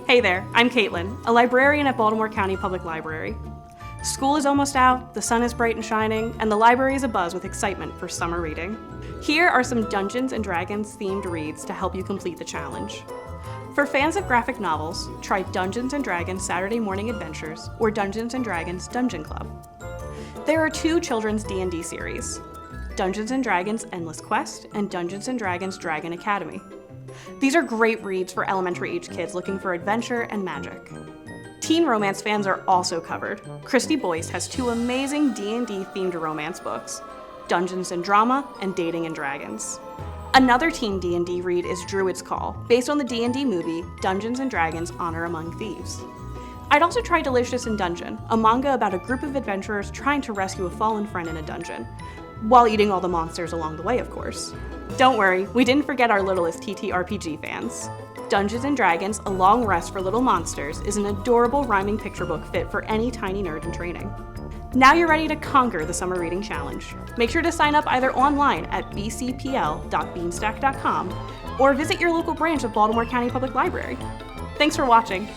Hey there, I'm Caitlin, a librarian at Baltimore County Public Library. School is almost out, the sun is bright and shining, and the library is abuzz with excitement for summer reading. Here are some Dungeons & Dragons themed reads to help you complete the challenge. For fans of graphic novels, try Dungeons & Dragons Saturday Morning Adventures or Dungeons & Dragons Dungeon Club. There are two children's D&D series, Dungeons & Dragons Endless Quest and Dungeons & Dragons Dragon Academy. These are great reads for elementary-age kids looking for adventure and magic. Teen romance fans are also covered. Christy Boyce has two amazing D&D themed romance books, Dungeons & Drama and Dating & Dragons. Another teen D&D read is Druid's Call, based on the D&D movie Dungeons & Dragons Honor Among Thieves. I'd also try Delicious in Dungeon, a manga about a group of adventurers trying to rescue a fallen friend in a dungeon, while eating all the monsters along the way, of course. Don't worry, we didn't forget our littlest TTRPG fans. Dungeons & Dragons: A Long Rest for Little Monsters is an adorable rhyming picture book fit for any tiny nerd in training. Now you're ready to conquer the summer reading challenge. Make sure to sign up either online at bcpl.beanstack.com or visit your local branch of Baltimore County Public Library. Thanks for watching.